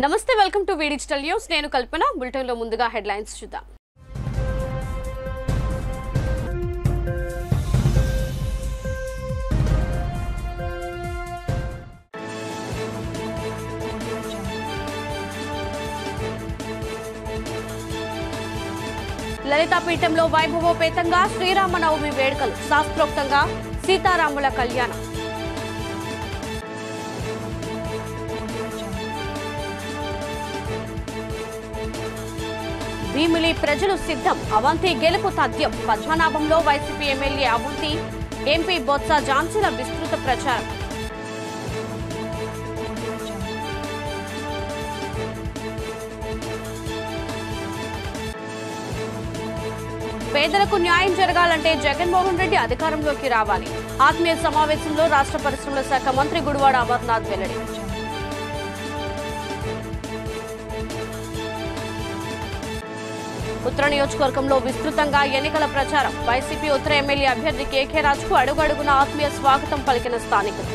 నమస్తే welcome to digital news నేను కల్పన bulletin లో ముందుగా హెడ్లైన్స్ చూద్దాం లలితాపీఠంలో వైభవోపేతంగా శ్రీరామనవమి వేడుకలు శాస్త్రోక్తంగా సీతారాముల కళ్యాణం భీమిలి ప్రజలు సిద్ధం అవంతి గెలుపు తథ్యం పద్మనాభంలో YCP MLA Avanthi MP Botsa ఝాన్సీల విస్తృత ప్రచారం పేదలకు న్యాయం జరగాలంటే జగన్మోహన్ రెడ్డి అధికారంలోకి రావాలి ఆత్మీయ సమావేశంలో రాష్ట్ర పరిశ్రమల శాఖ మంత్రి గుడివాడ అమర్నాథ్ వెల్లడి ఉత్తర నియోజకవర్గంలో విస్తృతంగా ఎన్నికల ప్రచారం వైసీపీ ఉత్తర ఎమ్మెల్యే అభ్యర్థి కేకే రాజుకు అడుగడుగున ఆత్మీయ స్వాగతం పలికిన స్థానికులు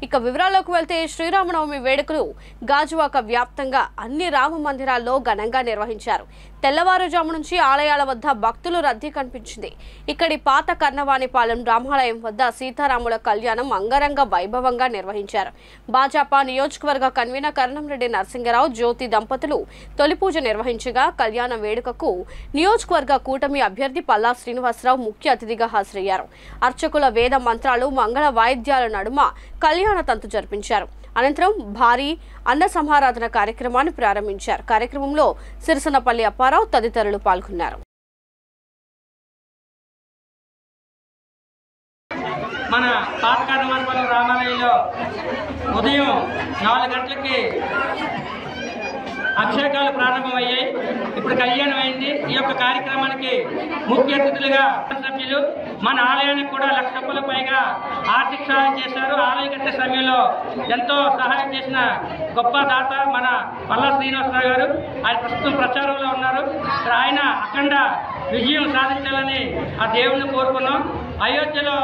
ఇక వివరాల్లోకి వెళ్తే శ్రీరామనవమి వేడుకలు గాజువాక వ్యాప్తంగా అన్ని రామ మందిరాల్లో ఘనంగా నిర్వహించారు తెల్లవారుజాము నుంచి ఆలయాల వద్ద భక్తులు రద్దీ కనిపించింది ఇక్కడి పాత కర్ణవాణిపాలెం రామాలయం వద్ద సీతారాముల కళ్యాణం అంగరంగ వైభవంగా నిర్వహించారు భాజపా నియోజకవర్గ కన్వీనర్ కరణంరెడ్డి నరసింగరావు జ్యోతి దంపతులు తొలి పూజ నిర్వహించగా కళ్యాణ వేడుకకు నియోజకవర్గ కూటమి అభ్యర్థి పల్లా శ్రీనివాసరావు ముఖ్య అతిథిగా హాజరయ్యారు అర్చకుల వేద మంత్రాలు మంగళ వాయిద్యాల నడుమ కళ్యాణ తంతు జరిపించారు అనంతరం భారీ అన్న సమారాధన కార్యక్రమాన్ని ప్రారంభించారు కార్యక్రమంలో సిరిసనపల్లి అప్పారావు తదితరులు పాల్గొన్నారు మన పాత కర్ణవాణిపాలెం రామాలయంలో ఉదయం 4 గంటలకి అభిషేకాలు ప్రారంభమయ్యాయి ఇప్పుడు కళ్యాణం అయింది ఈ యొక్క కార్యక్రమానికి ముఖ్య అతిథులుగా సభ్యులు మన ఆలయానికి కూడా 1,00,000 రూపాయల పైగా ఆర్థిక సహాయం చేశారు ఆలయ కట్టే సమయంలో ఎంతో సహాయం చేసిన గొప్ప దాత మన పల్లా శ్రీనివాసరావు గారు ఆయన ప్రస్తుతం ప్రచారంలో ఉన్నారు ఆయన అఖండ విజయం సాధించాలని ఆ దేవుణ్ణి కోరుకున్నాం అయోధ్యలో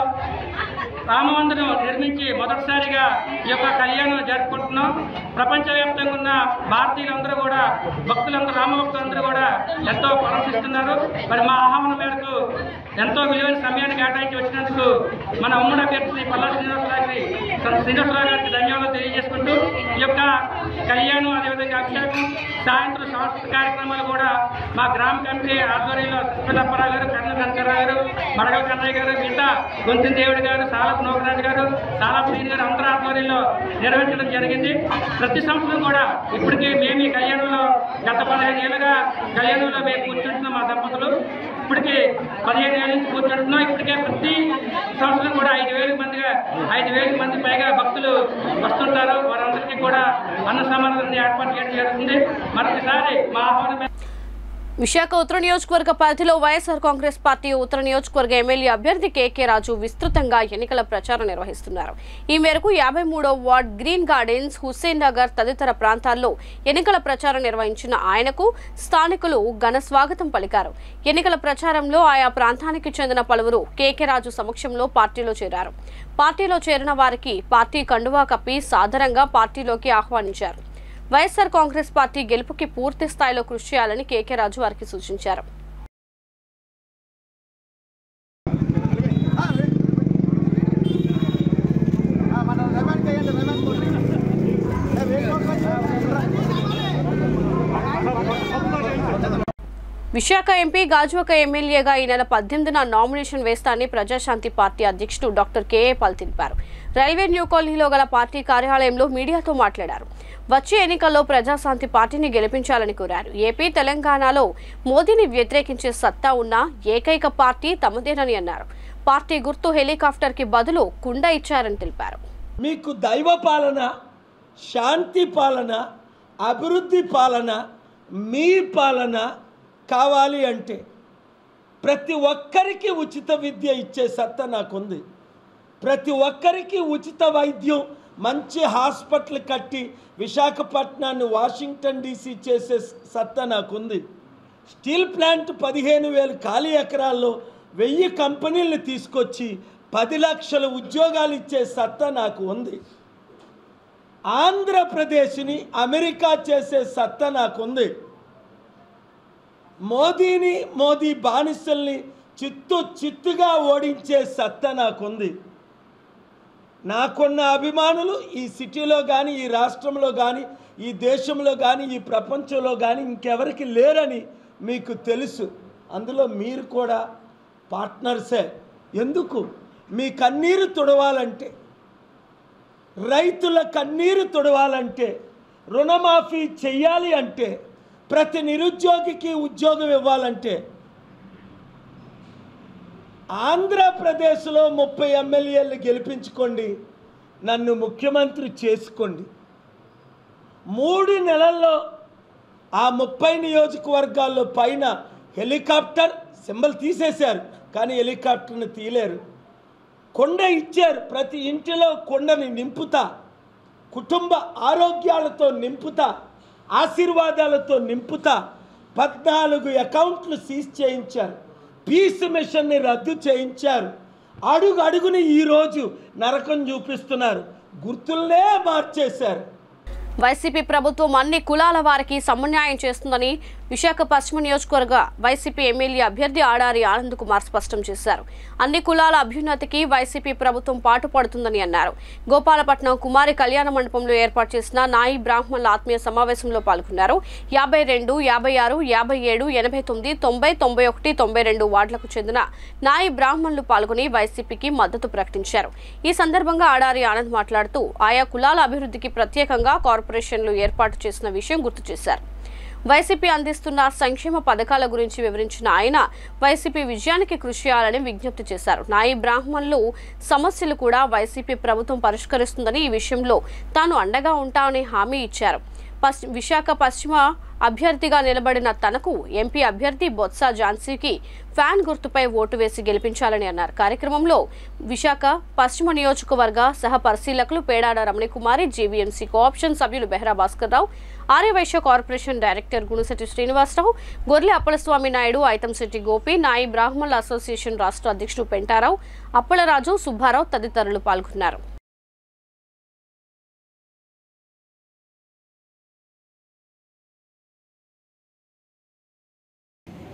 రామమందిరం నిర్మించి మొదటిసారిగా ఈ యొక్క కళ్యాణం జరుపుకుంటున్నాం ప్రపంచవ్యాప్తంగా ఉన్న భారతీయులందరూ కూడా భక్తులందరూ రామభక్తులందరూ కూడా ఎంతో ప్రశంసిస్తున్నారు మరి మా ఆహ్వానం మేరకు ఎంతో విలువైన సమయాన్ని కేటాయించి వచ్చినందుకు మన ఉమ్మడి అభ్యర్థి పల్లా శ్రీనివాసరావు గారికి ధన్యవాదాలు తెలియజేసుకుంటూ ఈ యొక్క కళ్యాణం అదేవిధంగా అభిషేకం సాయంత్రం సాంస్కృతిక కార్యక్రమాలు కూడా మా గ్రామ కమిటీ ఆధ్వర్యంలో అప్పారావు గారు కర్ణ కనకరావు గారు మడగల కన్నయ్య గారు మిగతా గొంతిన దేవుడి గారు సాలపు నోకరాజు గారు సాలపు శ్రీని గారు అందరూ ఆధ్వర్యంలో నిర్వహించడం జరిగింది ప్రతి సంవత్సరం కూడా ఇప్పటికీ మేము ఈ కళ్యాణంలో గత 15 ఏళ్ళుగా కళ్యాణంలో మేము కూర్చుంటున్నాం మా దంపతులు ఇప్పటికీ 15 ఏళ్ళ నుంచి కూర్చుంటున్నాం ఇప్పటికే ప్రతి సంవత్సరం కూడా 5,000 మంది పైగా భక్తులు వస్తుంటారు వారందరికీ కూడా అన్న సమారాధన ఏర్పాటు చేయడం జరుగుతుంది మరొకసారి మా ఆహ్వానం విశాఖ ఉత్తర నియోజకవర్గ పరిధిలో వైఎస్ఆర్ కాంగ్రెస్ పార్టీ ఉత్తర నియోజకవర్గ ఎమ్మెల్యే అభ్యర్థి కేకే రాజు విస్తృతంగా ఎన్నికల ప్రచారం నిర్వహిస్తున్నారు ఈ మేరకు 53వ ward green gardens Hussain Nagar తదితర ప్రాంతాల్లో ఎన్నికల ప్రచారం నిర్వహించిన ఆయనకు స్థానికులు ఘన స్వాగతం పలికారు ఎన్నికల ప్రచారంలో ఆయా ప్రాంతానికి చెందిన పలువురు కేకే రాజు సమక్షంలో పార్టీలో చేరారు పార్టీలో చేరిన వారికి పార్టీ కండువా కప్పి సాదరంగా పార్టీలోకి ఆహ్వానించారు వైఎస్ఆర్ కాంగ్రెస్ పార్టీ గెలుపుకి పూర్తి స్థాయిలో కృషి చేయాలని కేకే రాజు వారికి సూచించారు విశాఖ ఎంపీ గాజువాక ఎమ్మెల్యేగా ఈ నెల 18న నామినేషన్ వేస్తానని ప్రజాశాంతి పార్టీ అధ్యక్షుడు డాక్టర్ కేఏ పాల్ తెలిపారు రైల్వే న్యూ కాలనీలో గల పార్టీ కార్యాలయంలో మీడియాతో మాట్లాడారు వచ్చే ఎన్నికల్లో ప్రజాశాంతి పార్టీని గెలిపించాలని కోరారు ఏపీ తెలంగాణలో మోదీని వ్యతిరేకించే సత్తా ఉన్న ఏకైక పార్టీ తమదేనని అన్నారు పార్టీ గుర్తు హెలికాప్టర్ కి బదులు కుండ ఇచ్చారని తెలిపారు మీకు దైవ పాలన శాంతి పాలన అభివృద్ధి పాలన మీ పాలన కావాలి అంటే ప్రతి ఒక్కరికి ఉచిత విద్య ఇచ్చే సత్తా నాకుంది ప్రతి ఒక్కరికి ఉచిత వైద్యం మంచి హాస్పిటల్ కట్టి విశాఖపట్నాన్ని వాషింగ్టన్ డీసీ చేసే సత్తా నాకుంది స్టీల్ ప్లాంట్ 15,000 ఖాళీ ఎకరాల్లో 1000 కంపెనీలను తీసుకొచ్చి 10 లక్షల ఉద్యోగాలు ఇచ్చే సత్తా నాకు ఉంది. ఆంధ్రప్రదేశ్ని అమెరికా చేసే సత్తా నాకుంది. మోదీ బానిసల్ని చిత్తుగా ఓడించే సత్తా నాకుంది. నాకున్న అభిమానులు ఈ సిటీలో కానీ, ఈ రాష్ట్రంలో కానీ, ఈ దేశంలో కానీ, ఈ ప్రపంచంలో కానీ ఇంకెవరికి లేరని మీకు తెలుసు. అందులో మీరు కూడా పార్ట్నర్సే. ఎందుకు? మీ కన్నీరు తుడవాలంటే, రైతుల కన్నీరు తుడవాలంటే, రుణమాఫీ చెయ్యాలి అంటే, ప్రతి నిరుద్యోగికి ఉద్యోగం ఇవ్వాలంటే ఆంధ్రప్రదేశ్లో 30 ఎమ్మెల్యేలు గెలిపించుకోండి, నన్ను ముఖ్యమంత్రి చేసుకోండి. 3 నెలల్లో ఆ 30 నియోజకవర్గాల్లో పైన హెలికాప్టర్ సింబల్ తీసేశారు, కానీ హెలికాప్టర్ని తీయలేరు. కొండ ఇచ్చారు, ప్రతి ఇంటిలో కొండని నింపుతా, కుటుంబ ఆరోగ్యాలతో నింపుతా, ఆశీర్వాదాలతో నింపుతా. 14 అకౌంట్లు సీజ్ చేయించారు, పీస్ మిషన్ని రద్దు చేయించారు. అడుగు అడుగుని ఈరోజు నరకం చూపిస్తున్నారు, గుర్తులనే మార్చేశారు. వైసీపీ ప్రభుత్వం అన్ని కులాల వారికి సమన్యాయం చేస్తుందని విశాఖ పశ్చిమ నియోజకవర్గ వైసీపీ ఎమ్మెల్యే అభ్యర్థి ఆడారి ఆనంద్ కుమార్ స్పష్టం చేశారు. అన్ని కులాల అభ్యున్నతికి వైసీపీ ప్రభుత్వం పాటుపడుతుందని అన్నారు. గోపాలపట్నం కుమారి కళ్యాణ మండపంలో ఏర్పాటు చేసిన నాయి బ్రాహ్మణుల ఆత్మీయ సమావేశంలో పాల్గొన్నారు. 52, 56, 57, 89, 90, 91, 92 వార్డులకు చెందిన నాయి బ్రాహ్మణులు పాల్గొని వైసీపీకి మద్దతు ప్రకటించారు. ఈ సందర్భంగా ఆడారి ఆనంద్ మాట్లాడుతూ ఆయా కులాల అభివృద్ధికి ప్రత్యేకంగా కార్పొరేషన్లు ఏర్పాటు చేసిన విషయం గుర్తు చేశారు. వైసీపీ అందిస్తున్న సంక్షేమ పథకాల గురించి వివరించిన ఆయన వైసీపీ విజయానికి కృషి చేయాలని విజ్ఞప్తి చేశారు. నాయి బ్రాహ్మణులు సమస్యలు కూడా వైసీపీ ప్రభుత్వం పరిష్కరిస్తుందని, ఈ విషయంలో తాను అండగా ఉంటామని హామీ ఇచ్చారు. విశాఖ పశ్చిమ అభ్యర్థిగా నిలబడిన తనకు ఎంపీ అభ్యర్థి బొత్స ఝాన్సీకి ఫ్యాన్ గుర్తుపై ఓటు వేసి గెలిపించాలని అన్నారు. కార్యక్రమంలో విశాఖ పశ్చిమ నియోజకవర్గ సహ పరిశీలకులు పేడాడ రమణికుమారి, జీవీఎంసీ కోఆప్షన్ సభ్యులు బెహ్రా భాస్కర్ రావు, ఆర్యవైశ్య కార్పొరేషన్ డైరెక్టర్ గుణశెట్టి శ్రీనివాసరావు, గొర్రె అప్పలస్వామి నాయుడు, ఐతంశెట్టి గోపి, నాయి బ్రాహ్మణుల అసోసియేషన్ రాష్ట్ర అధ్యక్షుడు పెంటారావు, అప్పలరాజు, సుబ్బారావు తదితరులు పాల్గొన్నారు.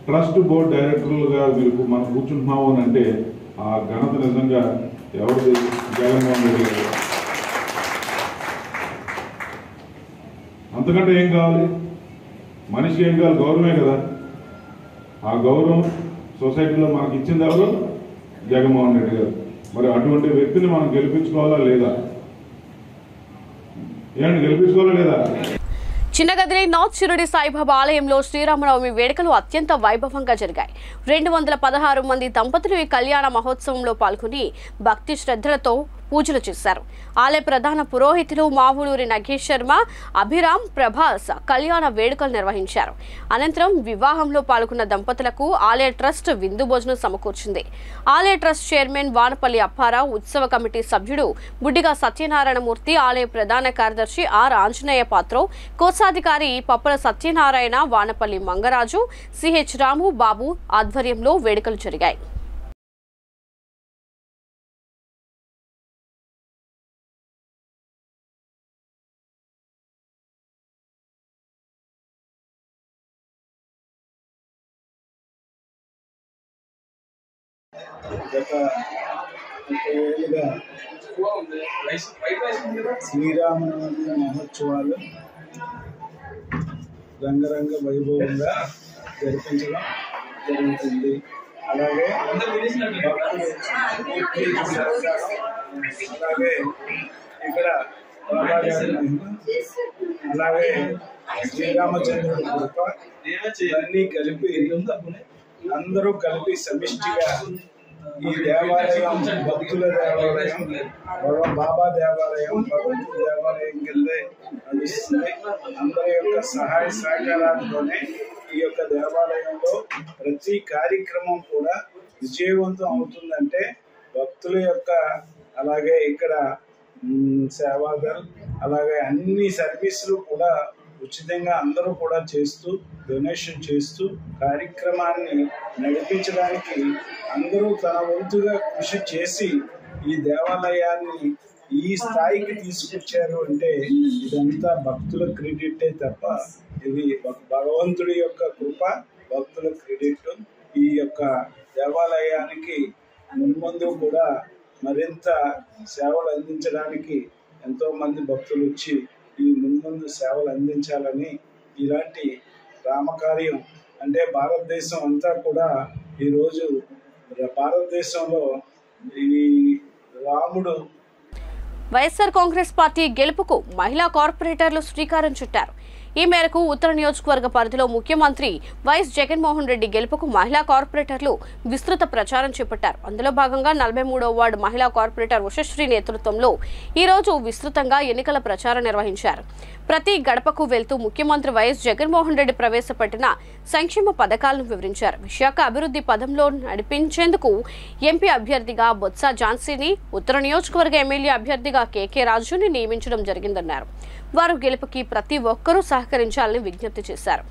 ట్రస్ట్ బోర్డు డైరెక్టర్లుగా మీరు మనం కూర్చుంటున్నాము అని అంటే ఆ ఘనత నిజంగా ఎవరు? జగన్మోహన్ రెడ్డి గారు. అంతకంటే ఏం కావాలి? మనిషికి ఏం కావాలి? గౌరవమే కదా. ఆ గౌరవం సొసైటీలో మనకి ఇచ్చింది ఎవరు? జగన్మోహన్ రెడ్డి గారు. మరి అటువంటి వ్యక్తిని మనం గెలిపించుకోవాలా లేదా? ఏమండి, గెలిపించుకోవాలా లేదా? చిన్నగదిలి నార్త్ షిరిడి సాయిబాబా ఆలయంలో శ్రీరామనవమి వేడుకలు అత్యంత వైభవంగా జరిగాయి. 216 మంది దంపతులు ఈ కళ్యాణ మహోత్సవంలో పాల్గొని భక్తి శ్రద్ధలతో పూజలు చేశారు. ఆలయ ప్రధాన పురోహితులు మావులూరి నగేష్ శర్మ, అభిరామ్ ప్రభాస్ కళ్యాణ వేడుకలు నిర్వహించారు. అనంతరం వివాహంలో పాల్గొన్న దంపతులకు ఆలయ ట్రస్ట్ విందు భోజనం సమకూర్చింది. ఆలయ ట్రస్ట్ చైర్మన్ వానపల్లి అప్పారావు, ఉత్సవ కమిటీ సభ్యుడు బుడ్డిగా సత్యనారాయణమూర్తి, ఆలయ ప్రధాన కార్యదర్శి ఆర్ ఆంజనేయ పాత్రో, కోశాధికారి పప్పల సత్యనారాయణ, వానపల్లి మంగరాజు, సిహెచ్ రాము బాబు ఆధ్వర్యంలో వేడుకలు జరిగాయి. గత 30 ఏళ్ళుగా శ్రీరామనవమి మహోత్సవాలు రంగరంగ వైభవంగా జరిపించడం జరుగుతుంది. అలాగే అలాగే ఇక్కడ అలాగే శ్రీరామచంద్రుడి కృప ఇవన్నీ కలిపి అందరూ కలిపి సమిష్టిగా ఈ దేవాలయం భక్తుల దేవాలయం, బాబా దేవాలయం, భగవంతుడి దేవాలయం కిందే నడుస్తుంది. అందరి యొక్క సహాయ సహకారాలతోనే ఈ యొక్క దేవాలయంలో ప్రతి కార్యక్రమం కూడా విజయవంతం అవుతుందంటే భక్తుల యొక్క, అలాగే ఇక్కడ సేవాదల్, అలాగే అన్ని సర్వీసులు కూడా ఉచితంగా అందరూ కూడా చేస్తూ డొనేషన్ చేస్తూ కార్యక్రమాన్ని నడిపించడానికి అందరూ తన వంతుగా కృషి చేసి ఈ దేవాలయాన్ని ఈ స్థాయికి తీసుకొచ్చారు అంటే ఇదంతా భక్తుల క్రెడిటే తప్ప ఇది భగవంతుడి యొక్క కృప, భక్తుల క్రెడిట్. ఈ యొక్క దేవాలయానికి మున్ముందు కూడా మరింత సేవలు అందించడానికి ఎంతో మంది భక్తులు వచ్చి ఈ మున్ముందు సేవలు అందించాలని, ఇలాంటి రామకార్యం అంటే భారతదేశం అంతా కూడా ఈరోజు భారతదేశంలో ఈ రాముడు వైఎస్ఆర్ కాంగ్రెస్ పార్టీ గెలుపుకు మహిళా కార్పొరేటర్లు శ్రీకారం చుట్టారు. ఈ మేరకు ఉత్తర నియోజకవర్గ పరిధిలో ముఖ్యమంత్రి వైఎస్ జగన్మోహన్ రెడ్డి గెలుపుకు మహిళా కార్పొరేటర్లు విస్తృత ప్రచారం చేపట్టారు. అందులో భాగంగా 43వ వార్డు మహిళా కార్పొరేటర్ ఉషశ్రీ నేతృత్వంలో ఈ రోజు విస్తృతంగా ఎన్నికల ప్రచారం నిర్వహించారు. ప్రతి గడపకు వెళ్తూ ముఖ్యమంత్రి వైఎస్ జగన్మోహన్ రెడ్డి ప్రవేశపెట్టిన సంక్షేమ పథకాలను వివరించారు. విశాఖ అభివృద్ధి పదంలో నడిపించేందుకు ఎంపీ అభ్యర్థిగా బొత్స ఝాన్సీని, ఉత్తర నియోజకవర్గ ఎమ్మెల్యే అభ్యర్థిగా కేకే రాజుని నియమించడం జరిగిందన్నారు. వారు గెలుపుకి ప్రతి ఒక్కరూ సహకరించాలని విజ్ఞప్తి చేశారు.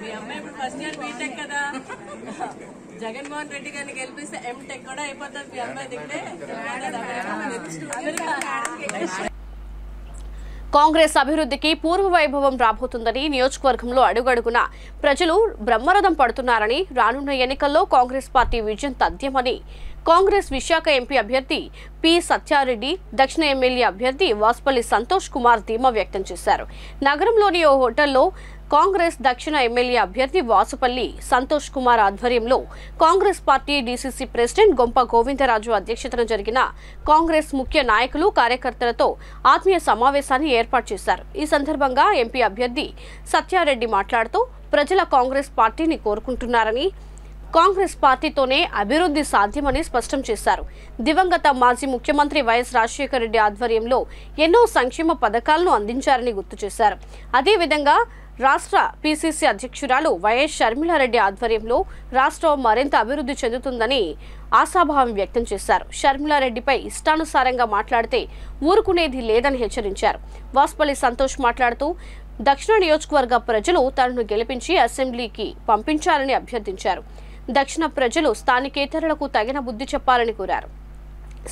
మీ అమ్మాయి ఇప్పుడు ఫస్ట్ ఇయర్ బీటెక్ కదా, జగన్మోహన్ రెడ్డి గారిని గెలిపిస్తే ఎంటెక్ కూడా అయిపోతుంది మీ అమ్మాయి దిగితే. కాంగ్రెస్ అభివృద్ధికి పూర్వ వైభవం రాబోతుందని నియోజకవర్గంలో అడుగడుగున ప్రజలు బ్రహ్మరథం పడుతున్నారని, రానున్న ఎన్నికల్లో కాంగ్రెస్ పార్టీ విజయం తథ్యమని కాంగ్రెస్ విశాఖ ఎంపీ అభ్యర్థి పి సత్యారెడ్డి, దక్షిణ ఎమ్మెల్యే అభ్యర్థి వాసుపల్లి సంతోష్ కుమార్ ధీమా వ్యక్తం చేశారు. నగరంలోని ఓ హోటల్లో కాంగ్రెస్ దక్షిణ ఎమ్మెల్యే అభ్యర్థి వాసుపల్లి సంతోష్ కుమార్ ఆధ్వర్యంలో Congress party DCC president Gompa Govindaraju అధ్యక్షతన జరిగిన కాంగ్రెస్ ముఖ్య నాయకులు, కార్యకర్తలతో ఆత్మీయ సమావేశాన్ని ఏర్పాటు చేశారు. ఈ సందర్భంగా ఎంపీ అభ్యర్థి సత్యారెడ్డి మాట్లాడుతూ ప్రజల కాంగ్రెస్ పార్టీని కోరుకుంటున్నారని, కాంగ్రెస్ పార్టీతోనే అభివృద్ధి సాధ్యమని స్పష్టం చేశారు. దివంగత మాజీ ముఖ్యమంత్రి వైఎస్ రాజశేఖర రెడ్డి ఆధ్వర్యంలో ఎన్నో సంక్షేమ పథకాలను అందించారని గుర్తు చేశారు. అదేవిధంగా రాష్ట్ర పీసీసీ అధ్యక్షురాలు వైఎస్ షర్మిలారెడ్డి ఆధ్వర్యంలో రాష్ట్రం మరింత అభివృద్ధి చెందుతుందని ఆశాభావం వ్యక్తం చేశారు. షర్మిలారెడ్డిపై ఇష్టానుసారంగా మాట్లాడితే ఊరుకునేది లేదని హెచ్చరించారు. వాసుపల్లి సంతోష్ మాట్లాడుతూ దక్షిణ నియోజకవర్గ ప్రజలు తనను గెలిపించి అసెంబ్లీకి పంపించాలని అభ్యర్థించారు. దక్షిణ ప్రజలు స్థానికేతరులకు తగిన బుద్ధి చెప్పాలని కోరారు.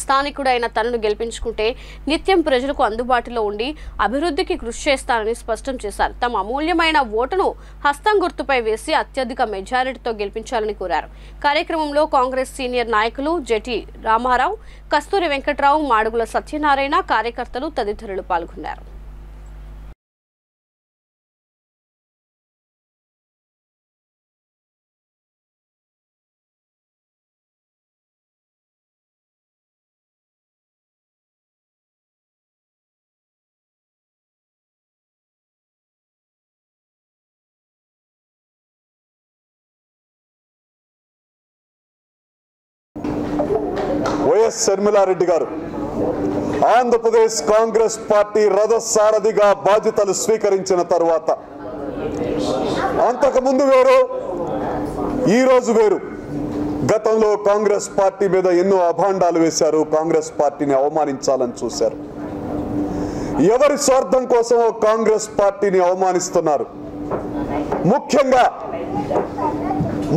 స్థానికుడైన తనను గెలిపించుకుంటే నిత్యం ప్రజలకు అందుబాటులో ఉండి అభివృద్ధికి కృషి చేస్తానని స్పష్టం చేశారు. తమ అమూల్యమైన ఓటును హస్తం గుర్తుపై వేసి అత్యధిక మెజారిటీతో గెలిపించాలని కోరారు. కార్యక్రమంలో కాంగ్రెస్ సీనియర్ నాయకులు జెటి రామారావు, కస్తూరి వెంకట్రావు, మాడుగుల సత్యనారాయణ, కార్యకర్తలు తదితరులు పాల్గొన్నారు. వైఎస్ షర్మిలారెడ్డి గారు ఆంధ్రప్రదేశ్ కాంగ్రెస్ పార్టీ రథసారథిగా బాధ్యతలు స్వీకరించిన తరువాత అంతకుముందు వేరు, ఈరోజు వేరు. గతంలో కాంగ్రెస్ పార్టీ మీద ఎన్నో అభాండాలు వేశారు, కాంగ్రెస్ పార్టీని అవమానించాలని చూశారు. ఎవరి స్వార్థం కోసమో కాంగ్రెస్ పార్టీని అవమానిస్తున్నారు.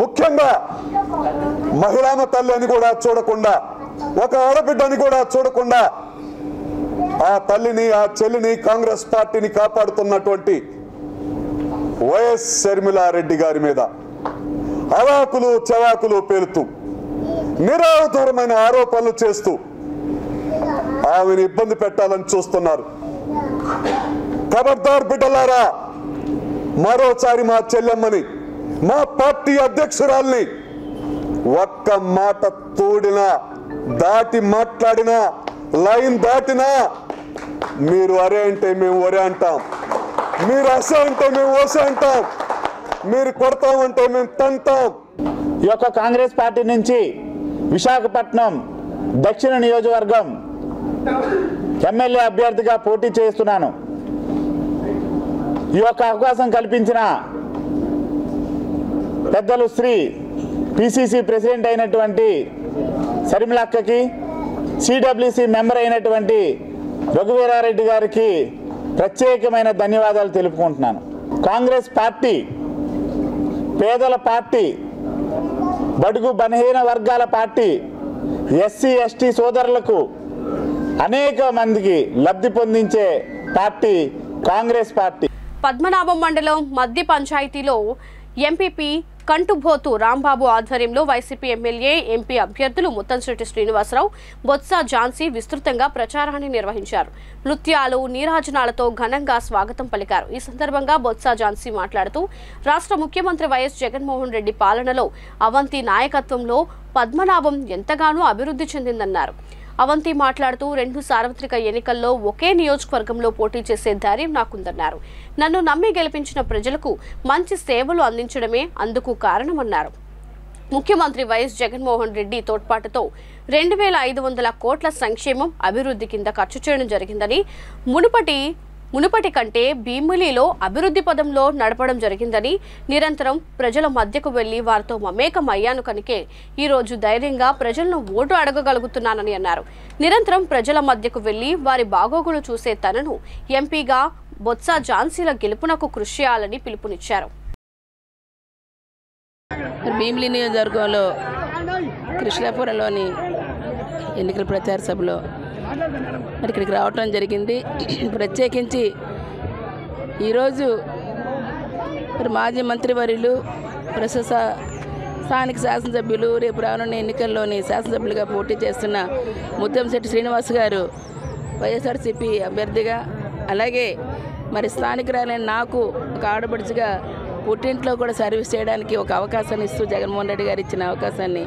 ముఖ్యంగా మహిళామ తల్లి అని కూడా చూడకుండా, ఒక ఆడబిడ్డని కూడా చూడకుండా ఆ తల్లిని, ఆ చెల్లిని, కాంగ్రెస్ పార్టీని కాపాడుతున్నటువంటి వైఎస్ షర్మిలారెడ్డి గారి మీద అవాకులు చవాకులు పేలుతూ నిరాధారమైన ఆరోపణలు చేస్తూ ఆమెను ఇబ్బంది పెట్టాలని చూస్తున్నారు. ఖబర్దార్ బిడ్డలారా, మరోసారి మా చెల్లెమ్మని, మా పార్టీ అధ్యక్షురాల్ని ఒక్క మాట తోడినా, దాటి మాట్లాడినా, లైన్ దాటినా మీరు అరే అంటే మేము ఒరే అంటాం, మీరు అసే అంటే మేము ఓసే అంటాం, మీరు కొడతామంటే మేము తంటాం. ఈ యొక్క కాంగ్రెస్ పార్టీ నుంచి విశాఖపట్నం దక్షిణ నియోజకవర్గం ఎమ్మెల్యే అభ్యర్థిగా పోటీ చేస్తున్నాను. ఈ యొక్క అవకాశం కల్పించిన పెద్దలు శ్రీ పిసిసి ప్రెసిడెంట్ అయినటువంటి శర్మిలక్కకి, సిడబ్ల్యూసి మెంబర్ అయినటువంటి రఘువీరారెడ్డి గారికి ప్రత్యేకమైన ధన్యవాదాలు తెలుపుకుంటున్నాను. కాంగ్రెస్ పార్టీ పేదల పార్టీ, బడుగు బలహీన వర్గాల పార్టీ, ఎస్సీ ఎస్టీ సోదరులకు అనేక మందికి లబ్ధి పొందించే పార్టీ కాంగ్రెస్ పార్టీ. పద్మనాభం మండలం మద్ది పంచాయతీలో ఎంపీపీ కంటుబోతు రాంబాబు ఆధ్వర్యంలో వైసీపీ ఎమ్మెల్యే, ఎంపీ అభ్యర్థులు ముత్తంశెట్టి శ్రీనివాసరావు, బొత్స ఝాన్సీ విస్తృతంగా ప్రచారాన్ని నిర్వహించారు. నృత్యాలు, నీరాజనాలతో ఘనంగా స్వాగతం పలికారు. ఈ సందర్భంగా బొత్స ఝాన్సీ మాట్లాడుతూ రాష్ట్ర ముఖ్యమంత్రి వైఎస్ జగన్మోహన్ రెడ్డి పాలనలో అవంతి నాయకత్వంలో పద్మనాభం ఎంతగానో అభివృద్ధి చెందిందన్నారు. అవంతి మాట్లాడుతూ 2 సార్వత్రిక ఎన్నికల్లో ఒకే నియోజకవర్గంలో పోటీ చేసే ధైర్యం నాకుందన్నారు. నన్ను నమ్మి గెలిపించిన ప్రజలకు మంచి సేవలు అందించడమే అందుకు కారణమన్నారు. ముఖ్యమంత్రి వైఎస్ జగన్మోహన్ రెడ్డి తోడ్పాటుతో 2500 కోట్ల సంక్షేమం, అభివృద్ధి కింద ఖర్చు చేయడం జరిగిందని, మునుపటి కంటే భీమిలిలో అభివృద్ధి పదంలో నడపడం జరిగిందని, నిరంతరం ప్రజల మధ్యకు వెళ్లి వారితో మమేకం అయ్యాను కనుకే ఈ రోజు ధైర్యంగా ప్రజలను ఓటు అడగగలుగుతున్నానని అన్నారు. నిరంతరం ప్రజల మధ్యకు వెళ్లి వారి బాగోగులు చూసే తనను ఎంపీగా బొత్స ఝాన్సీల గెలుపునకు కృషి చేయాలని పిలుపునిచ్చారు. భీమిలి నియోజకవర్గంలో కృష్ణాపురంలోని ఎన్నికల ప్రచార సభలో మరి ఇక్కడికి రావటం జరిగింది. ప్రత్యేకించి ఈరోజు మరి మాజీ మంత్రివర్యులు, ప్రస్తుత స్థానిక శాసనసభ్యులు, రేపు రానున్న ఎన్నికల్లోని శాసనసభ్యులుగా పోటీ చేస్తున్న ముత్తంశెట్టి శ్రీనివాస్ గారు వైఎస్ఆర్సీపీ అభ్యర్థిగా, అలాగే మరి స్థానికురాలైన నాకు ఒక ఆడపడుచుగా పుట్టింట్లో కూడా సర్వీస్ చేయడానికి ఒక అవకాశాన్ని ఇస్తూ జగన్మోహన్ రెడ్డి గారు ఇచ్చిన అవకాశాన్ని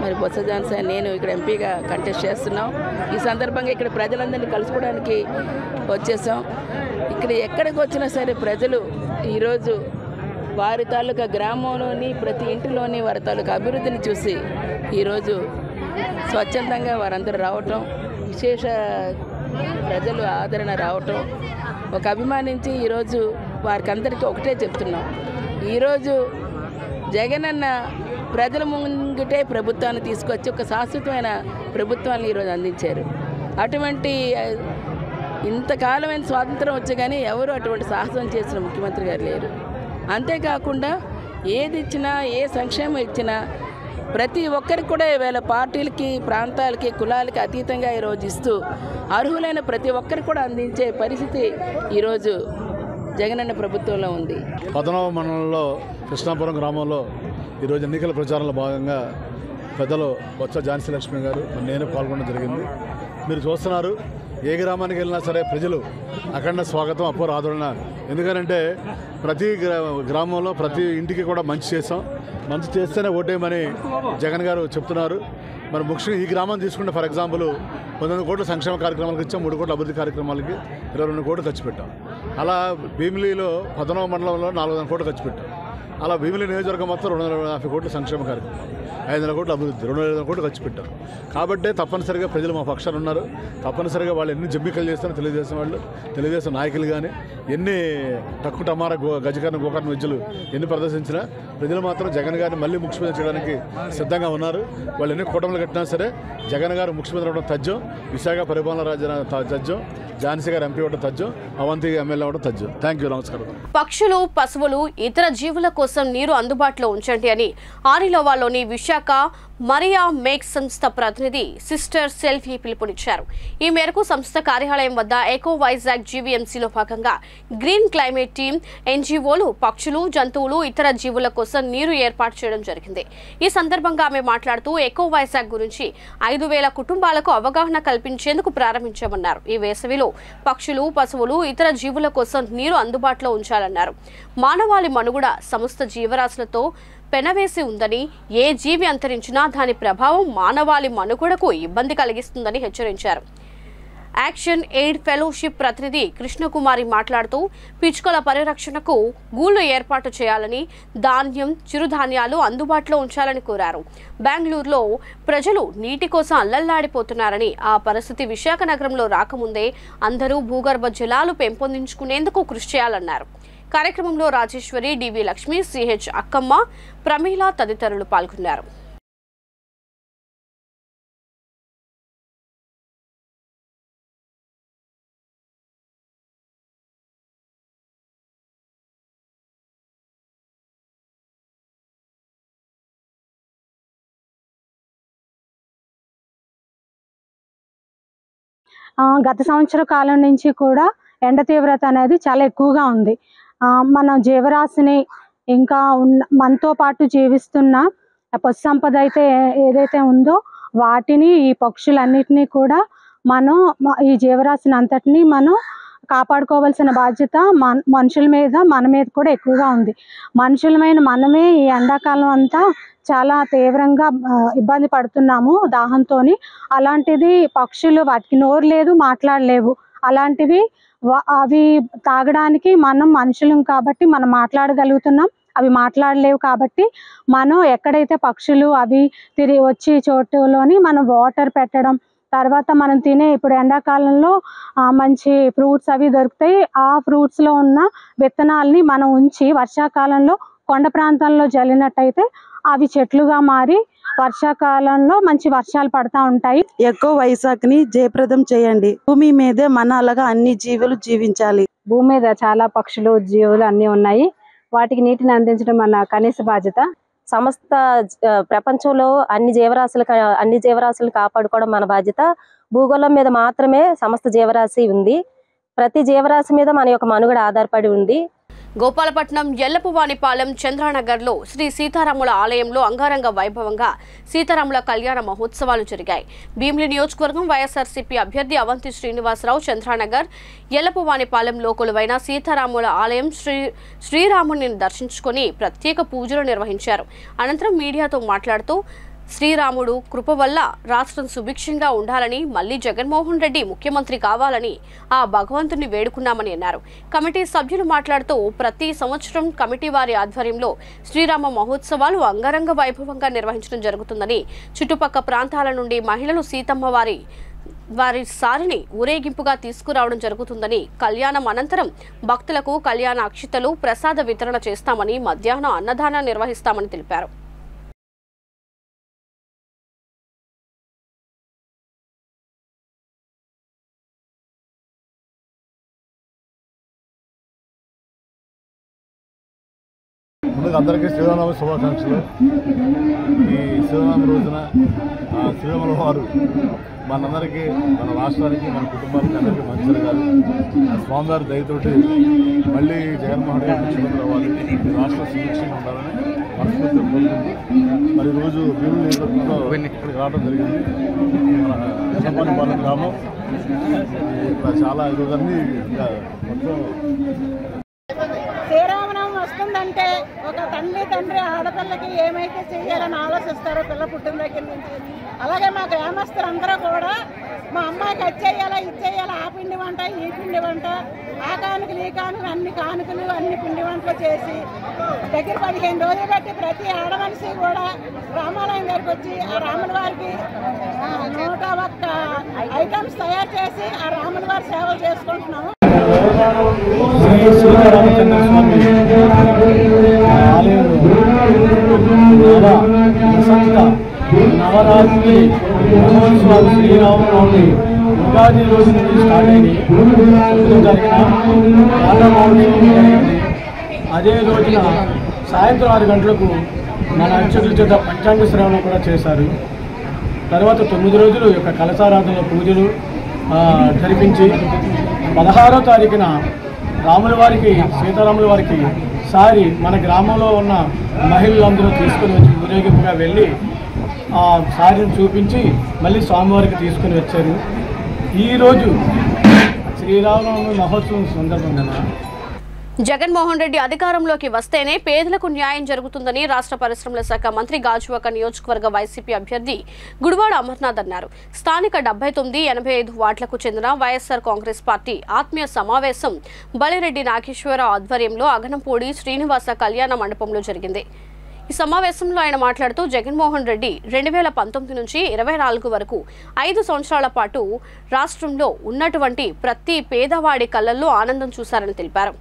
మరి బొత్స ఝాన్సీ నేను ఇక్కడ ఎంపీగా కంటెస్ట్ చేస్తున్నాం. ఈ సందర్భంగా ఇక్కడ ప్రజలందరినీ కలుసుకోవడానికి వచ్చేసాం. ఇక్కడ ఎక్కడికి వచ్చినా సరే ప్రజలు ఈరోజు వారి తాలూకా గ్రామంలోని ప్రతి ఇంటిలోని వారి తాలూకా అభివృద్ధిని చూసి ఈరోజు స్వచ్ఛందంగా వారందరూ రావటం, విశేష ప్రజలు ఆదరణ రావటం, ఒక అభిమానించి ఈరోజు వారికి అందరికీ ఒకటే చెప్తున్నాం. ఈరోజు జగనన్న ప్రజల ముంగిటే ప్రభుత్వాన్ని తీసుకొచ్చి ఒక శాశ్వతమైన ప్రభుత్వాన్ని ఈరోజు అందించారు. అటువంటి ఇంతకాలమైన స్వాతంత్రం వచ్చే కానీ ఎవరు అటువంటి సాహసం చేసిన ముఖ్యమంత్రి గారు లేరు. అంతేకాకుండా ఏది ఇచ్చినా, ఏ సంక్షేమం ఇచ్చినా ప్రతి ఒక్కరికి కూడా ఈవేళ పార్టీలకి, ప్రాంతాలకి, కులాలకి అతీతంగా ఈరోజు ఇస్తూ అర్హులైన ప్రతి ఒక్కరికి కూడా అందించే పరిస్థితి ఈరోజు జగనన్న ప్రభుత్వంలో ఉంది. పద్మనాభం మండలంలో కృష్ణాపురం గ్రామంలో ఈరోజు ఎన్నికల ప్రచారంలో భాగంగా పెద్దలు బొత్స ఝాన్సీ లక్ష్మి గారు నేను పాల్గొనడం జరిగింది. మీరు చూస్తున్నారు, ఏ గ్రామానికి వెళ్ళినా సరే ప్రజలు అఖండ స్వాగతం, అపూర్వ ఆదరణ. ఎందుకంటే ప్రతి గ్రామంలో ప్రతి ఇంటికి కూడా మంచి చేస్తాం, మంచి చేస్తేనే ఓటేయమని జగన్ గారు చెప్తున్నారు. మరి ముఖ్యంగా ఈ గ్రామం తీసుకుంటే ఫర్ ఎగ్జాంపుల్ 19 కోట్ల సంక్షేమ కార్యక్రమాలకు ఇచ్చాం, 3 కోట్ల అభివృద్ధి కార్యక్రమాలకి 22 కోట్లు ఖర్చు పెట్టాం. అలా భీమిలిలో పద్మనాభం మండలంలో 400 కోట్లు ఖర్చు పెట్టాం. అలా భీమిలి నియోజకవర్గం మొత్తం 250 కోట్ల సంక్షేమ కార్యక్రమం, 500 కోట్ల అభివృద్ధి, 250 కోట్లు ఖర్చు పెట్టారు. కాబట్టి తప్పనిసరిగా ప్రజలు మా పక్షాన ఉన్నారు. తప్పనిసరిగా వాళ్ళు ఎన్ని జమ్మికలు చేస్తారో తెలుగుదేశం వాళ్ళు, తెలుగుదేశం నాయకులు కానీ ఎన్ని టక్కు టమారా గజకర్ణ గోకర్ణ విద్యలు ఎన్ని ప్రదర్శించినా ప్రజలు మాత్రం జగన్ గారిని మళ్ళీ ముఖ్యమంత్రి చేయడానికి సిద్ధంగా ఉన్నారు. వాళ్ళు ఎన్ని కూటములు కట్టినా సరే జగన్ గారు ముఖ్యమంత్రి అవడం తథ్యం, విశాఖ పరిపాలన రాజ్యం తథ్యం, ఝాన్సీ గారు ఎంపీ అవడం తథ్యం, అవంతి ఎమ్మెల్యే అవడం తథ్యం. థ్యాంక్ యూ, నమస్కారం. పక్షులు, పశువులు, ఇతర జీవుల కోసం నీరు అందుబాటులో ఉంచండి అని ఆరిలోవాలోని విశాఖ మరియా మేక్ సంస్థ ప్రతినిధి సిస్టర్ సెల్ఫీ పిలుపునిచ్చారు. ఈ మేరకు సంస్థ కార్యాలయం వద్ద ఎకో వైజాగ్ జీవీఎంసీలో భాగంగా గ్రీన్ క్లైమేట్ టీమ్, ఎన్జీఓలు పక్షులు, జంతువులు, ఇతర జీవుల కోసం నీరు ఏర్పాటు చేయడం జరిగింది. ఈ సందర్భంగా ఆమె మాట్లాడుతూ ఎకో వైజాగ్ గురించి 5000 కుటుంబాలకు అవగాహన కల్పించేందుకు ప్రారంభించామన్నారు. ఈ వేసవిలో పక్షులు, పశువులు, ఇతర జీవుల కోసం నీరు అందుబాటులో ఉంచాలన్నారు. మానవాళి మనుగడ సమస్త జీవరాశులతో పెనవేసి ఉందని, ఏ జీవి అంతరించినా దాని ప్రభావం మానవాళి మనుగడకు ఇబ్బంది కలిగిస్తుందని హెచ్చరించారు. యాక్షన్ ఎయిడ్ ఫెలోషిప్ ప్రతినిధి కృష్ణకుమారి మాట్లాడుతూ పిచ్చుకల పరిరక్షణకు గూళ్లు ఏర్పాటు చేయాలని, ధాన్యం, చిరుధాన్యాలు అందుబాటులో ఉంచాలని కోరారు. బెంగళూరులో ప్రజలు నీటి కోసం అల్లల్లాడిపోతున్నారని, ఆ పరిస్థితి విశాఖ నగరంలో రాకముందే అందరూ భూగర్భ జలాలు పెంపొందించుకునేందుకు కృషి చేయాలన్నారు. కార్యక్రమంలో రాజేశ్వరి, డివి లక్ష్మి, సిహెచ్ అక్కమ్మ, ప్రమీల తదితరులు పాల్గొన్నారు. గత సంవత్సర కాలం నుంచి కూడా ఎండ తీవ్రత అనేది చాలా ఎక్కువగా ఉంది. మన జీవరాశిని ఇంకా మనతో పాటు జీవిస్తున్న పశు సంపద అయితే ఏదైతే ఉందో వాటిని, ఈ పక్షులన్నిటినీ కూడా మనం, ఈ జీవరాశిని అంతటినీ మనం కాపాడుకోవాల్సిన బాధ్యత మనుషుల మీద, మన మీద కూడా ఎక్కువగా ఉంది. మనుషులమైన మనమే ఈ ఎండాకాలం అంతా చాలా తీవ్రంగా ఇబ్బంది పడుతున్నాము దాహంతో. అలాంటిది పక్షులు, వాటికి నోరు లేదు, మాట్లాడలేవు. అలాంటివి అవి తాగడానికి మనం మనుషులం కాబట్టి మనం మాట్లాడగలుగుతున్నాం, అవి మాట్లాడలేవు కాబట్టి మనం ఎక్కడైతే పక్షులు అవి తిరిగి వచ్చే చోటులోని మనం వాటర్ పెట్టడం, తర్వాత మనం తినే, ఇప్పుడు ఎండాకాలంలో మంచి ఫ్రూట్స్ అవి దొరుకుతాయి. ఆ ఫ్రూట్స్లో ఉన్న విత్తనాలని మనం ఉంచి వర్షాకాలంలో కొండ ప్రాంతాల్లో జల్లినట్టయితే అవి చెట్లుగా మారి వర్షాకాలంలో మంచి వర్షాలు పడతా ఉంటాయి. ఎక్కువ వైశాఖని జయప్రదం చేయండి. భూమి మీదే మన అలాగా అన్ని జీవులు జీవించాలి. భూమి మీద చాలా పక్షులు, జీవులు అన్నీ ఉన్నాయి. వాటికి నీటిని అందించడం మన కనీస బాధ్యత. సమస్త ప్రపంచంలో అన్ని జీవరాశులు కాపాడుకోవడం మన బాధ్యత. భూగోళం మీద మాత్రమే సమస్త జీవరాశి ఉంది. ప్రతి జీవరాశి మీద మన యొక్క మనుగడ ఆధారపడి ఉంది. గోపాలపట్నం ఎల్లపువానిపాలెం చంద్రానగర్లో శ్రీ సీతారాముల ఆలయంలో అంగరంగ వైభవంగా సీతారాముల కళ్యాణ మహోత్సవాలు జరిగాయి. భీమిలి నియోజకవర్గం వైఎస్ఆర్సీపీ అభ్యర్థి అవంతి శ్రీనివాసరావు చంద్రానగర్ ఎల్లపువానిపాలెంలో కొలువైన సీతారాముల ఆలయం శ్రీరాముని దర్శించుకుని ప్రత్యేక పూజలు నిర్వహించారు. అనంతరం మీడియాతో మాట్లాడుతూ శ్రీరాముడు కృప వల్ల రాష్ట్రం సుభిక్షంగా ఉండాలని, మళ్లీ జగన్మోహన్ రెడ్డి ముఖ్యమంత్రి కావాలని ఆ భగవంతుని వేడుకున్నామని అన్నారు. కమిటీ సభ్యులు మాట్లాడుతూ ప్రతి సంవత్సరం కమిటీ వారి ఆధ్వర్యంలో శ్రీరామ మహోత్సవాలు అంగరంగ వైభవంగా నిర్వహించడం జరుగుతుందని, చుట్టుపక్కల ప్రాంతాల నుండి మహిళలు సీతమ్మ వారి సారిని ఊరేగింపుగా తీసుకురావడం జరుగుతుందని, కళ్యాణం అనంతరం భక్తులకు కళ్యాణ అక్షితలు, ప్రసాద వితరణ చేస్తామని, మధ్యాహ్నం అన్నదానం నిర్వహిస్తామని తెలిపారు. ముందుగా అందరికీ శ్రీరామనవమి శుభాకాంక్షలు. ఈ శ్రీరామ రోజున శ్రీరాముల వారు మనందరికీ, మన రాష్ట్రానికి, మన కుటుంబానికి అందరికీ మంచి జరగాలి. స్వామివారి దయతోటి మళ్ళీ జగన్మోహన్ రెడ్డి ముఖ్యమంత్రి అవ్వాలి, ఈ రాష్ట్ర సురక్షంగా ఉండాలని మనస్ఫూర్తిగా కోరుకుంటుంది. మరి ఈరోజు భీముల నియోజకవర్గంలో ఇక్కడికి రావడం జరిగింది. మన ఎల్లపువానిపాలెం గ్రామం ఇక్కడ చాలా ఈరోజు అన్ని మొత్తం శ్రీరామనవమి వస్తుందంటే ఒక తండ్రి ఆడపిల్లకి ఏమైతే చెయ్యాలని ఆలోచిస్తారో పిల్ల పుట్టిన దగ్గర నుంచి, అలాగే మా గ్రామస్తులందరూ కూడా మా అమ్మాయికి అది చేయాలా, ఇది చేయాలా, ఆ పిండి వంట, ఈ పిండి వంట, ఆ కానుకలు, ఈ కానుకలు, అన్ని కానుకలు, అన్ని పిండి వంటలు చేసి దగ్గర 15 రోజులు బట్టి ప్రతి ఆడమనిషి కూడా రామాలయం దగ్గరికి వచ్చి ఆ రాముల వారికి 101 ఐటమ్స్ తయారు చేసి ఆ రాముల వారి సేవలు చేసుకుంటున్నాము. శ్రీ సీతారామచంద్ర స్వామి ఆలయం నవరాత్రి మహోత్సవాలు శ్రీరామనవమి ఉగాది రోజు నుంచి స్టార్ట్ అయింది. జరిగింది. అదే రోజున సాయంత్రం 6 గంటలకు మన అర్చకుల చేత పంచాంగ శ్రవణం కూడా చేశారు. తర్వాత 9 రోజులు యొక్క కలశారాధన పూజలు జరిపించి 16వ తారీఖున రాముల వారికి, సీతారాముల వారికి సారి మన గ్రామంలో ఉన్న మహిళలందరూ తీసుకుని వచ్చి ఊరేగింపుగా వెళ్ళి ఆ సారిని చూపించి మళ్ళీ స్వామివారికి తీసుకుని వచ్చారు. ఈరోజు శ్రీరామనవమి మహోత్సవం సందర్భంగా జగన్మోహన్ రెడ్డి అధికారంలోకి వస్తేనే పేదలకు న్యాయం జరుగుతుందని రాష్ట్ర పరిశ్రమల శాఖ మంత్రి గాజువాక నియోజకవర్గ వైసీపీ అభ్యర్థి గుడివాడ అమర్నాథ్ అన్నారు. స్థానిక 79-85 వార్డులకు చెందిన వైఎస్ఆర్ కాంగ్రెస్ పార్టీ ఆత్మీయ సమావేశం బలిరెడ్డి నాగేశ్వరరావు ఆధ్వర్యంలో అగనంపూడి శ్రీనివాస కళ్యాణ మండపంలో జరిగింది. ఈ సమావేశంలో ఆయన మాట్లాడుతూ జగన్మోహన్ రెడ్డి 2019 నుంచి 24 వరకు 5 సంవత్సరాల పాటు రాష్ట్రంలో ఉన్నటువంటి ప్రతి పేదవాడి కళ్ళల్లో ఆనందం చూశారని తెలిపారు.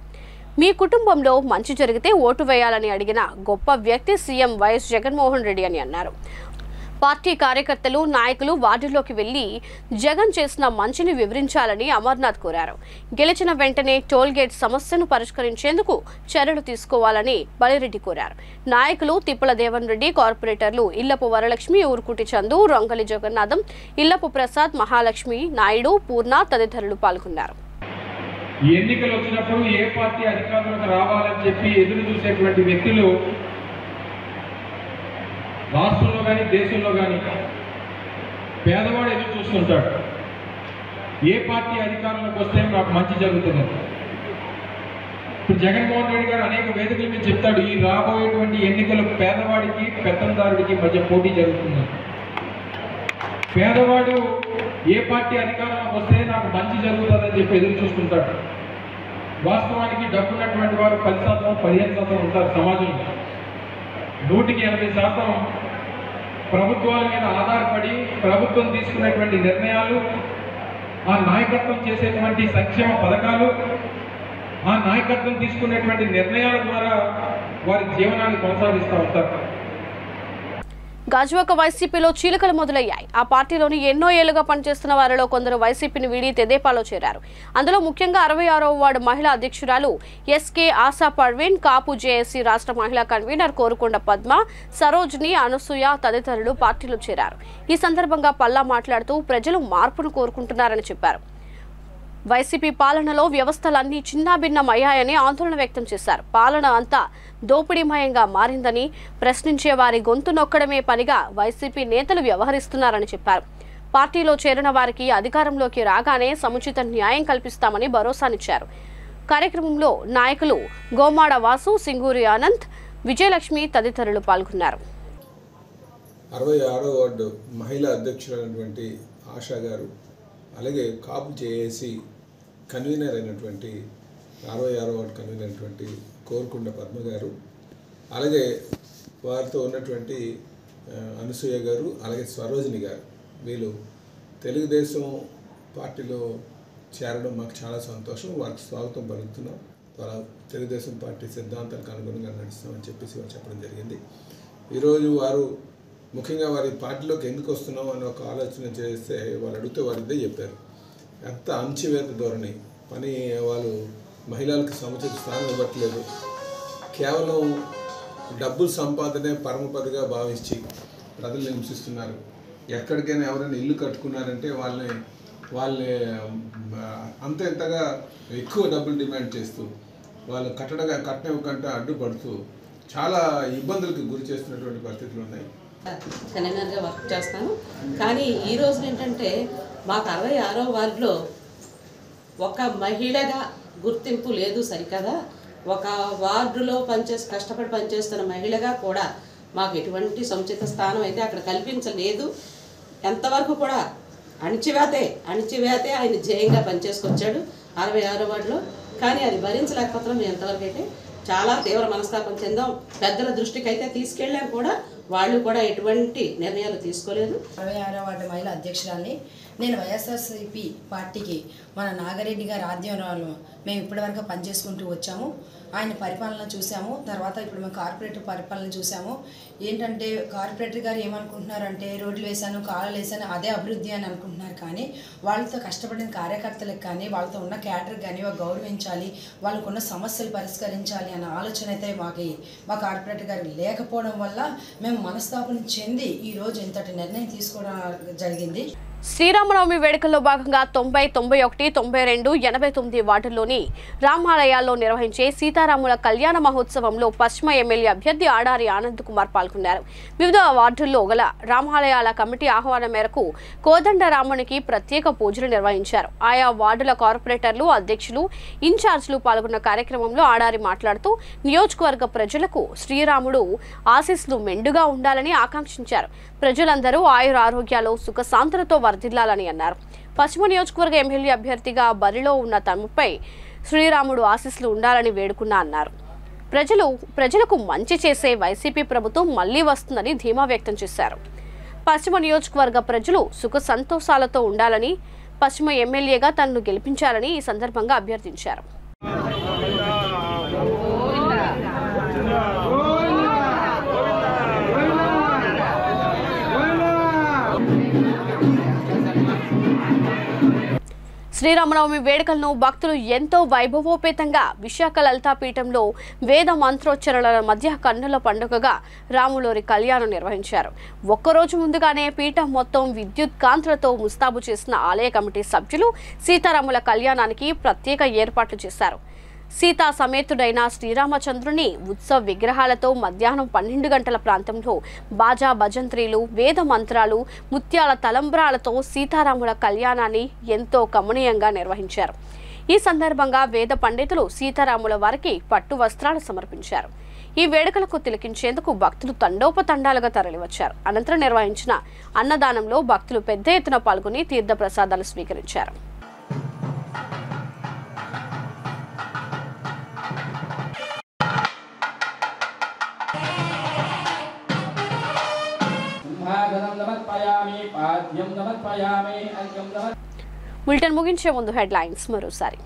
మీ కుటుంబంలో మంచి జరిగితే ఓటు వేయాలని అడిగిన గొప్ప వ్యక్తి సీఎం వైఎస్ జగన్మోహన్ రెడ్డి అని అన్నారు. పార్టీ కార్యకర్తలు నాయకులు వార్డుల్లోకి వెళ్లి జగన్ చేసిన మంచిని వివరించాలని అమర్నాథ్ కోరారు. గెలిచిన వెంటనే టోల్ గేట్ సమస్యను పరిష్కరించేందుకు చర్యలు తీసుకోవాలని బలిరెడ్డి కోరారు. నాయకులు తిప్పల దేవన్ రెడ్డి, కార్పొరేటర్లు ఇల్లపు వరలక్ష్మి, ఊరుకుటి చందు, రొంగలి జగన్నాథం, ఇల్లపు ప్రసాద్, మహాలక్ష్మి నాయుడు, పూర్ణ తదితరులు పాల్గొన్నారు. ఎన్నికలు వచ్చినప్పుడు ఏ పార్టీ అధికారంలోకి రావాలని చెప్పి ఎదురు చూసేటువంటి వ్యక్తులు రాష్ట్రంలో కానీ దేశంలో కానీ పేదవాడు ఎదురు చూస్తుంటాడు. ఏ పార్టీ అధికారంలోకి వస్తే మాకు మంచి జరుగుతుంది. ఇప్పుడు జగన్మోహన్ రెడ్డి గారు అనేక వేదికల మీద చెప్తాడు, ఈ రాబోయేటువంటి ఎన్నికలు పేదవాడికి పెత్తందారుడికి మధ్య పోటీ జరుగుతుంది. పేదవాడు ఏ పార్టీ అధికారంలోకి వస్తే నాకు మంచి జరుగుతుందని చెప్పి ఎదురు చూస్తుంటాడు. వాస్తవానికి డబ్బున్నటువంటి వారు 10%, 15% ఉంటారు సమాజంలో. 180% ప్రభుత్వాల మీద ఆధారపడి ప్రభుత్వం తీసుకునేటువంటి నిర్ణయాలు, ఆ నాయకత్వం చేసేటువంటి సంక్షేమ పథకాలు, ఆ నాయకత్వం తీసుకునేటువంటి నిర్ణయాల ద్వారా వారి జీవనాన్ని కొనసాగిస్తూ ఉంటారు. గాజువాక వైసీపీలో చీలికలు మొదలయ్యాయి. ఆ పార్టీలోని ఎన్నో ఏళ్లుగా పనిచేస్తున్న వారిలో కొందరు వైసీపీని వీడి తెదేపాలో చేరారు. అందులో ముఖ్యంగా 66వ వార్డు మహిళా అధ్యక్షురాలు ఎస్కే ఆశా పర్వీన్, కాపు జేఏసీ రాష్ట్ర మహిళా కన్వీనర్ కోరుకొండ పద్మ, సరోజిని, అనసూయ తదితరులు పార్టీలో చేరారు. ఈ సందర్భంగా పల్లా మాట్లాడుతూ ప్రజలు మార్పును కోరుకుంటున్నారని చెప్పారు. వైసీపీ పాలనలో వ్యవస్థలన్నీ చిన్నాభిన్నమయ్యాయని ఆందోళన వ్యక్తం చేశారు. పాలన అంతా దోపిడీమయంగా మారిందని, ప్రశ్నించే వారి గొంతు నొక్కడమే పనిగా వైసీపీ నేతలు వ్యవహరిస్తున్నారని చెప్పారు. పార్టీలో చేరిన వారికి అధికారంలోకి రాగానే సముచిత న్యాయం కల్పిస్తామని భరోసానిచ్చారు. కార్యక్రమంలో నాయకులు గోమాడ వాసు, సింగూరి ఆనంద్, విజయలక్ష్మి తదితరులు పాల్గొన్నారు. 66వ వార్డు మహిళా అధ్యక్షులైనటువంటి ఆశా గారు, అలాగే కాపు జేఏసీ కన్వీనర్ అయినటువంటి 66వ వార్డు కన్వీనర్ అయినటువంటి కోరుకొండ పద్మ గారు, అలాగే వారితో ఉన్నటువంటి అనసూయ గారు, అలాగే సరోజిని గారు, వీళ్ళు తెలుగుదేశం పార్టీలో చేరడం మాకు చాలా సంతోషం. వారికి స్వాగతం పలుకుతున్నాం. తెలుగుదేశం పార్టీ సిద్ధాంతాలకు అనుగుణంగా నడుస్తామని చెప్పేసి వారు చెప్పడం జరిగింది. ఈరోజు వారు ముఖ్యంగా వారి పార్టీలోకి ఎందుకు వస్తున్నాం అని ఒక ఆలోచన చేస్తే వాళ్ళు అడిగితే వారు ఇదే చెప్పారు. ఎంత అంచివేత ధోరణి, పని వాళ్ళు మహిళలకు సముచిత స్థానం ఇవ్వట్లేదు, కేవలం డబ్బులు సంపాదనే పరమపదిగా భావించి ప్రజలు హింసిస్తున్నారు. ఎక్కడికైనా ఎవరైనా ఇల్లు కట్టుకున్నారంటే వాళ్ళని అంత ఎంతగా ఎక్కువ డబ్బులు డిమాండ్ చేస్తూ వాళ్ళు కట్టనివ్వకుండా అడ్డుపడుతూ చాలా ఇబ్బందులకు గురి చేస్తున్నటువంటి పరిస్థితులు ఉన్నాయి. కన్వీనర్గా వర్క్ చేస్తాను. కానీ ఈ రోజున ఏంటంటే మాకు 66వ వార్డులో ఒక మహిళగా గుర్తింపు లేదు సరికదా. ఒక వార్డులో కష్టపడి పనిచేస్తున్న మహిళగా కూడా మాకు ఎటువంటి సముచిత స్థానం అయితే అక్కడ కల్పించలేదు. ఎంతవరకు కూడా అణిచివేతే ఆయన జయంగా పనిచేసుకొచ్చాడు 66వ వార్డులో. కానీ అది భరించలేకపోతున్నాం. ఎంతవరకు అయితే చాలా తీవ్ర మనస్తాపం చెందాం. పెద్దల దృష్టికి అయితే తీసుకెళ్ళాం కూడా, వాళ్ళు కూడా ఎటువంటి నిర్ణయాలు తీసుకోలేదు. 66వ వార్డు మహిళా అధ్యక్షురాన్ని. నేను వైఎస్ఆర్సీపీ పార్టీకి మన నాగిరెడ్డి గారి ఆధ్వర్యంలో మేము ఇప్పటివరకు పనిచేసుకుంటూ వచ్చాము. ఆయన పరిపాలన చూసాము. తర్వాత ఇప్పుడు మేము కార్పొరేటర్ పరిపాలన చూసాము. ఏంటంటే కార్పొరేటర్ గారు ఏమనుకుంటున్నారంటే రోడ్లు వేశాను, కాలువలు వేసాను, అదే అభివృద్ధి అని అనుకుంటున్నారు. కానీ వాళ్ళతో కష్టపడిన కార్యకర్తలకు కానీ, వాళ్ళతో ఉన్న క్యాడర్ కానీ గౌరవించాలి, వాళ్ళకున్న సమస్యలు పరిష్కరించాలి అన్న ఆలోచన అయితే మా కార్పొరేటర్ గారికి లేకపోవడం వల్ల మేము మనస్తాపం చెంది ఈరోజు ఇంతటి నిర్ణయం తీసుకోవడం జరిగింది. శ్రీరామనవమి వేడుకల్లో భాగంగా 90, 91, 92, 89 వార్డుల్లోని రామాలయాల్లో నిర్వహించే సీతారాముల కళ్యాణ మహోత్సవంలో పశ్చిమ ఎమ్మెల్యే అభ్యర్థి ఆడారి ఆనంద్ కుమార్ పాల్గొన్నారు. వివిధ వార్డుల్లో గల రామాలయాల కమిటీ ఆహ్వానం మేరకు కోదండరామునికి ప్రత్యేక పూజలు నిర్వహించారు. ఆయా వార్డుల కార్పొరేటర్లు, అధ్యక్షులు, ఇన్ఛార్జీలు పాల్గొన్న కార్యక్రమంలో ఆడారి మాట్లాడుతూ నియోజకవర్గ ప్రజలకు శ్రీరాముడు ఆశీస్సులు మెండుగా ఉండాలని ఆకాంక్షించారు. ప్రజలందరూ ఆయురారోగ్యాలు సుఖశాంతులతో వర్ధిల్లాలని అన్నారు. పశ్చిమ నియోజకవర్గ ఎమ్మెల్యే అభ్యర్థిగా బరిలో ఉన్న తమపై శ్రీరాముడు ఆశీస్సులు ఉండాలని వేడుకున్నా అన్నారు. ప్రజలకు మంచి చేసే వైసీపీ ప్రభుత్వం మళ్లీ వస్తుందని ధీమా వ్యక్తం చేశారు. పశ్చిమ నియోజకవర్గ ప్రజలు సుఖ సంతోషాలతో ఉండాలని, పశ్చిమ ఎమ్మెల్యేగా తనను గెలిపించాలని ఈ సందర్భంగా అభ్యర్థించారు. శ్రీరామనవమి వేడుకలను భక్తులు ఎంతో వైభవోపేతంగా విశాఖ లలితాపీఠంలో వేద మంత్రోచ్చరణల మధ్య కన్నుల పండుగగా రాములోరి కళ్యాణం నిర్వహించారు. ఒక్కరోజు ముందుగానే పీఠం మొత్తం విద్యుత్ కాంతులతో ముస్తాబు చేసిన ఆలయ కమిటీ సభ్యులు సీతారాముల కళ్యాణానికి ప్రత్యేక ఏర్పాట్లు చేశారు. సీతా సమేతుడైన శ్రీరామచంద్రుని ఉత్సవ విగ్రహాలతో మధ్యాహ్నం 12 గంటల ప్రాంతంలో బాజా భజంత్రీలు, వేద మంత్రాలు, ముత్యాల తలంబ్రాలతో సీతారాముల కళ్యాణాన్ని ఎంతో కమనీయంగా నిర్వహించారు. ఈ సందర్భంగా వేద పండితులు సీతారాముల వారికి పట్టు వస్త్రాలు సమర్పించారు. ఈ వేడుకలకు తిలకించేందుకు భక్తులు తండోపతండాలుగా తరలివచ్చారు. అనంతరం నిర్వహించిన అన్నదానంలో భక్తులు పెద్ద ఎత్తున పాల్గొని తీర్థ ప్రసాదాలు స్వీకరించారు. బులెటిన్ ముగించే ముందు హెడ్లైన్స్ మరోసారి.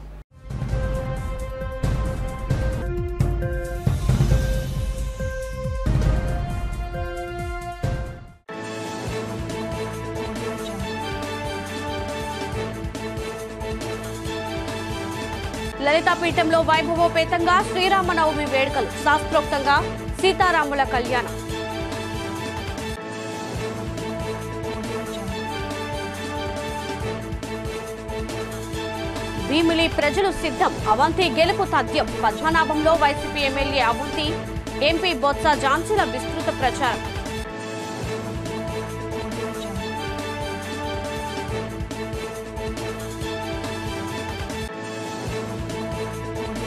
లలితాపీఠంలో వైభవోపేతంగా శ్రీరామనవమి వేడుకలు, శాస్త్రోక్తంగా సీతారాముల కళ్యాణం. భీమిలి ప్రజలు సిద్ధం, అవంతి గెలుపు తథ్యం. పద్మనాభంలో YCP MLA Avanthi, MP Botsa ఝాన్సీల విస్తృత ప్రచారం.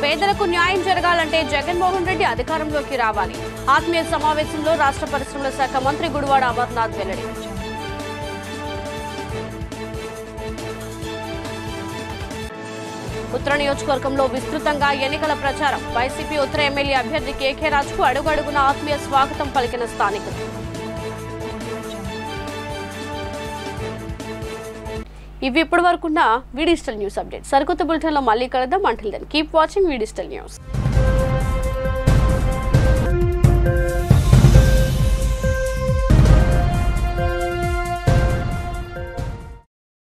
పేదలకు న్యాయం జరగాలంటే జగన్మోహన్ రెడ్డి అధికారంలోకి రావాలి. ఆత్మీయ సమావేశంలో రాష్ట్ర పరిశ్రమల శాఖ మంత్రి గుడివాడ అమర్నాథ్ వెల్లడి. ఉత్తర నియోజకవర్గంలో విస్తృతంగా ఎన్నికల ప్రచారం. వైసీపీ ఉత్తర ఎమ్మెల్యే అభ్యర్థి కేకే రాజుకు అడుగడుగున ఆత్మీయ స్వాగతం పలికిన స్థానికులు. ఇవి ఇప్పటి వరకున్న వి డిజిటల్ న్యూస్ అప్డేట్. సరికొత్త బులెటిన్లో మళ్ళీ కలుద్దాం. అంటిల్ దెన్ కీప్ వాచింగ్ వి డిజిటల్ న్యూస్.